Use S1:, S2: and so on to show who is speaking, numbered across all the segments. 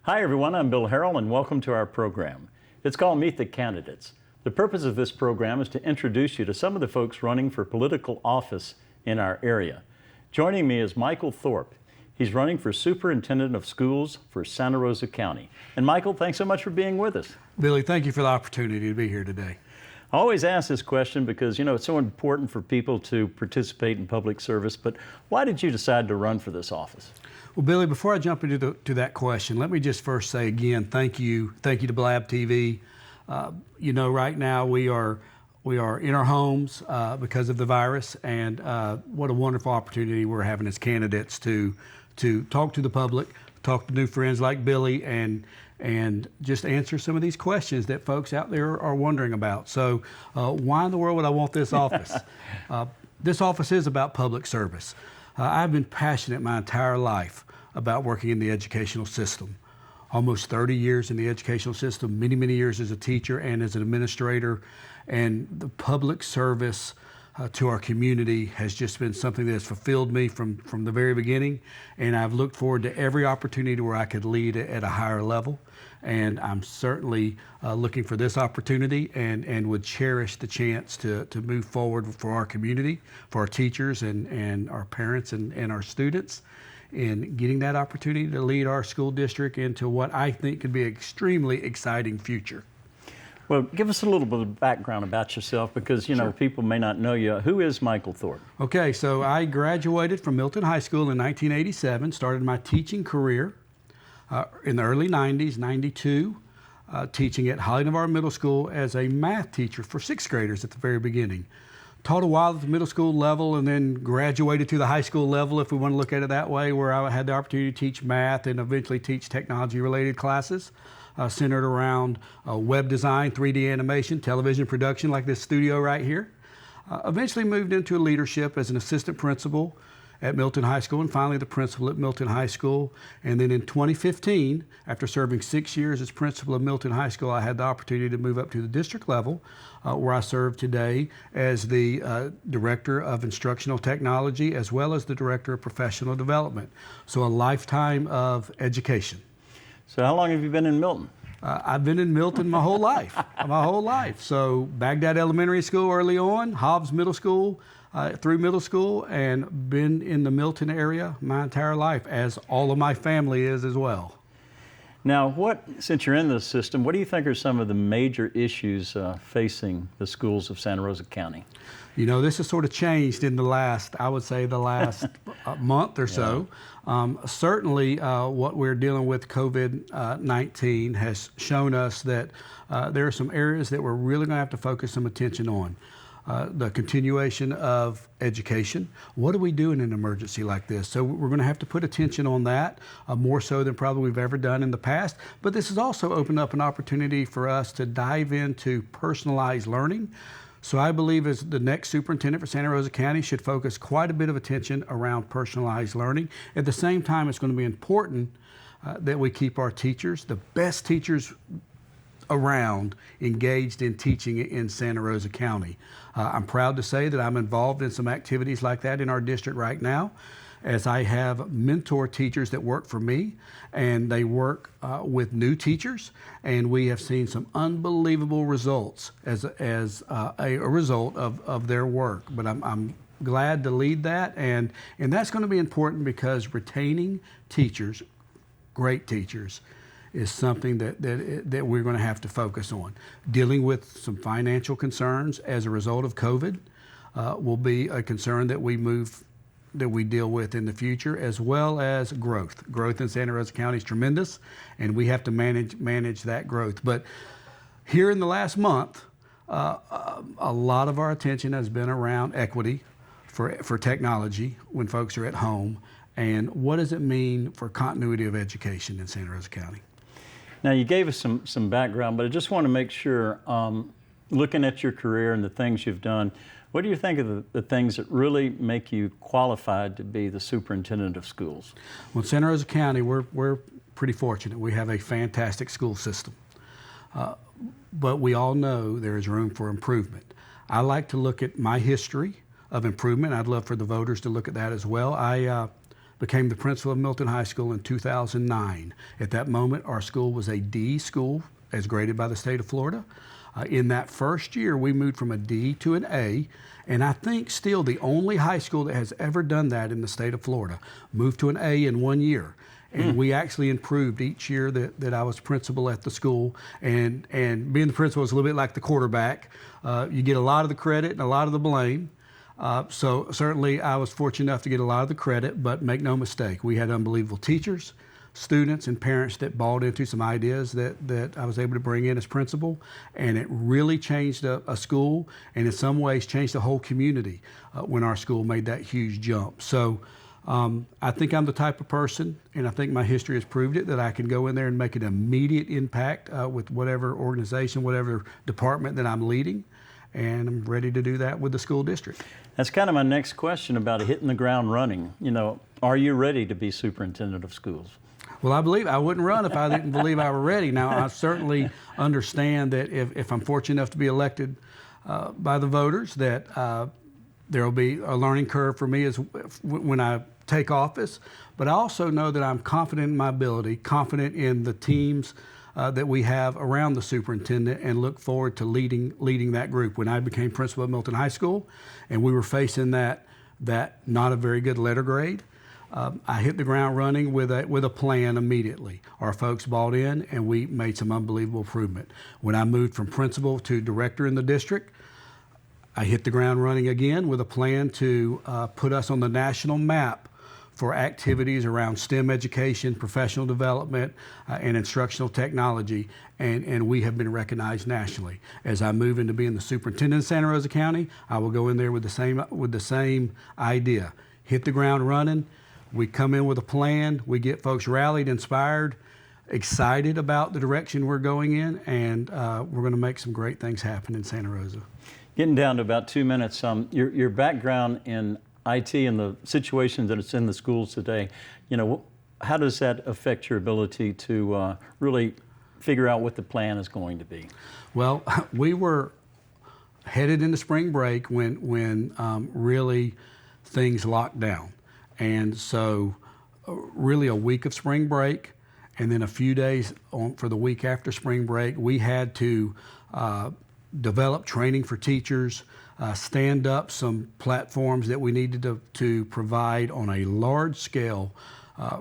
S1: Hi everyone, I'm Bill Harrell and welcome to our program. It's called Meet the Candidates. The purpose of this program is to introduce you to some of the folks running for political office in our area. Joining me is Michael Thorpe. He's running for Superintendent of Schools for Santa Rosa County. And Michael, thanks so much for being with us.
S2: Billy, thank you for the opportunity to be here today.
S1: I always ask this question because, it's so important for people to participate in public service, but why did you decide to run for this office?
S2: Well, Billy, before I jump into that question, let me just first say again, thank you to Blab TV. Right now we are in our homes because of the virus, and what a wonderful opportunity we're having as candidates to talk to the public, talk to new friends like Billy, and just answer some of these questions that folks out there are wondering about. So why in the world would I want this office? This office is about public service. I've been passionate my entire life about working in the educational system. Almost 30 years in the educational system, many years as a teacher and as an administrator. And the public service to our community has just been something that has fulfilled me from the very beginning. And I've looked forward to every opportunity where I could lead at a higher level. And I'm certainly looking for this opportunity and would cherish the chance to move forward for our community, for our teachers and our parents and our students, in getting that opportunity to lead our school district into what I think could be an extremely exciting future.
S1: Well, give us a little bit of background about yourself because,
S2: Sure.
S1: people may not know you. Who is Michael Thorpe?
S2: Okay, so I graduated from Milton High School in 1987, started my teaching career in the early 90s, 92, teaching at Holly Navarre Middle School as a math teacher for sixth graders at the very beginning. Taught a while at the middle school level and then graduated to the high school level, if we want to look at it that way, where I had the opportunity to teach math and eventually teach technology-related classes centered around web design, 3D animation, television production like this studio right here. Eventually moved into leadership as an assistant principal at Milton High School and finally the principal at Milton High School. And then in 2015, after serving 6 years as principal of Milton High School, I had the opportunity to move up to the district level where I serve today as the Director of Instructional Technology as well as the Director of Professional Development. So a lifetime of education.
S1: So how long have you been in Milton?
S2: I've been in Milton my whole life, So Baghdad Elementary School early on, Hobbs Middle School, through middle school, and been in the Milton area my entire life, as all of my family is as well.
S1: Now, since you're in this system, what do you think are some of the major issues facing the schools of Santa Rosa County?
S2: This has sort of changed in the last month or so. Certainly, what we're dealing with COVID-19 has shown us that there are some areas that we're really going to have to focus some attention on. The continuation of education. What do we do in an emergency like this? So we're going to have to put attention on that more so than probably we've ever done in the past. But this has also opened up an opportunity for us to dive into personalized learning. So I believe as the next superintendent for Santa Rosa County should focus quite a bit of attention around personalized learning. At the same time, it's going to be important that we keep our teachers, the best teachers around, engaged in teaching in Santa Rosa County. I'm proud to say that I'm involved in some activities like that in our district right now, as I have mentor teachers that work for me, and they work with new teachers, and we have seen some unbelievable results as a result of their work. But I'm glad to lead that, and that's going to be important because retaining teachers, great teachers, is something that we're going to have to focus on. Dealing with some financial concerns as a result of COVID will be a concern that we deal with in the future, as well as growth. Growth in Santa Rosa County is tremendous, and we have to manage that growth. But here in the last month, a lot of our attention has been around equity for technology when folks are at home, and what does it mean for continuity of education in Santa Rosa County?
S1: Now, you gave us some background, but I just want to make sure, looking at your career and the things you've done, what do you think of the things that really make you qualified to be the superintendent of schools?
S2: Well, in Santa Rosa County, we're pretty fortunate. We have a fantastic school system. But we all know there is room for improvement. I like to look at my history of improvement. I'd love for the voters to look at that as well. became the principal of Milton High School in 2009. At that moment, our school was a D school as graded by the state of Florida. In that first year, we moved from a D to an A, and I think still the only high school that has ever done that in the state of Florida, moved to an A in 1 year. And we actually improved each year that I was principal at the school. And being the principal is a little bit like the quarterback. You get a lot of the credit and a lot of the blame. So certainly I was fortunate enough to get a lot of the credit, but make no mistake, we had unbelievable teachers, students, and parents that bought into some ideas that I was able to bring in as principal. And it really changed a school, and in some ways changed the whole community when our school made that huge jump. So I think I'm the type of person, and I think my history has proved it, that I can go in there and make an immediate impact with whatever organization, whatever department that I'm leading, and I'm ready to do that with the school district.
S1: That's kind of my next question about hitting the ground running. You know, are you ready to be superintendent of schools?
S2: Well, I believe I wouldn't run if I didn't believe I were ready. Now, I certainly understand that if I'm fortunate enough to be elected by the voters, that there will be a learning curve for me when I take office, but I also know that I'm confident in my ability, confident in the teams that we have around the superintendent, and look forward to leading that group. When I became principal at Milton High School, and we were facing that not a very good letter grade, I hit the ground running with a plan immediately. Our folks bought in, and we made some unbelievable improvement. When I moved from principal to director in the district, I hit the ground running again with a plan to put us on the national map for activities around STEM education, professional development, and instructional technology, and we have been recognized nationally. As I move into being the superintendent of Santa Rosa County, I will go in there with the same idea. Hit the ground running. We come in with a plan. We get folks rallied, inspired, excited about the direction we're going in, and we're going to make some great things happen in Santa Rosa.
S1: Getting down to about 2 minutes, your background in IT and the situations that it's in the schools today, you know, how does that affect your ability to really figure out what the plan is going to be? Well,
S2: we were headed into spring break when really things locked down. And so really a week of spring break, and then a few days for the week after spring break, we had to develop training for teachers, stand up some platforms that we needed to provide on a large scale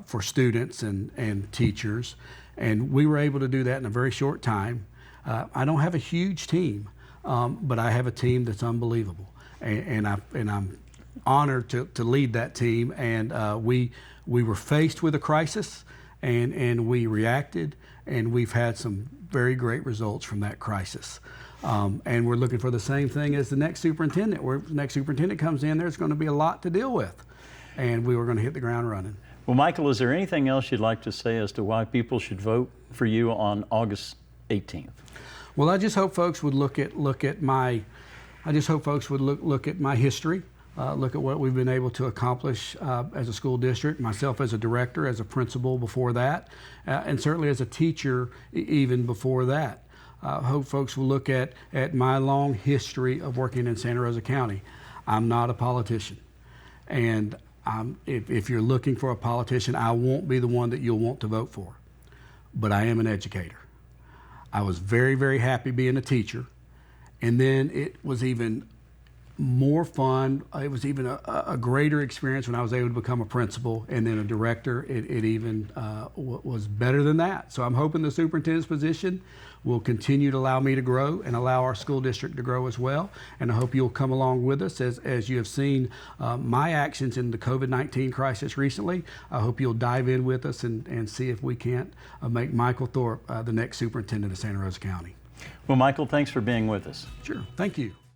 S2: for students and teachers. And we were able to do that in a very short time. I don't have a huge team, but I have a team that's unbelievable. And I'm honored to lead that team. And we were faced with a crisis, and we reacted, and we've had some very great results from that crisis. And we're looking for the same thing as the next superintendent. Where the next superintendent comes in, there's going to be a lot to deal with, and we were going to hit the ground running.
S1: Well, Michael, is there anything else you'd like to say as to why people should vote for you on August 18th?
S2: Well, I just hope folks would look at my history, look at what we've been able to accomplish as a school district, myself as a director, as a principal before that, and certainly as a teacher even before that. I hope folks will look at my long history of working in Santa Rosa County. I'm not a politician. And if you're looking for a politician, I won't be the one that you'll want to vote for. But I am an educator. I was very, very happy being a teacher. And then it was even more fun. It was even a greater experience when I was able to become a principal and then a director. It even was better than that. So I'm hoping the superintendent's position will continue to allow me to grow and allow our school district to grow as well. And I hope you'll come along with us as you have seen my actions in the COVID-19 crisis recently. I hope you'll dive in with us and see if we can't make Michael Thorpe the next superintendent of Santa Rosa County.
S1: Well, Michael, thanks for being with us.
S2: Sure. Thank you.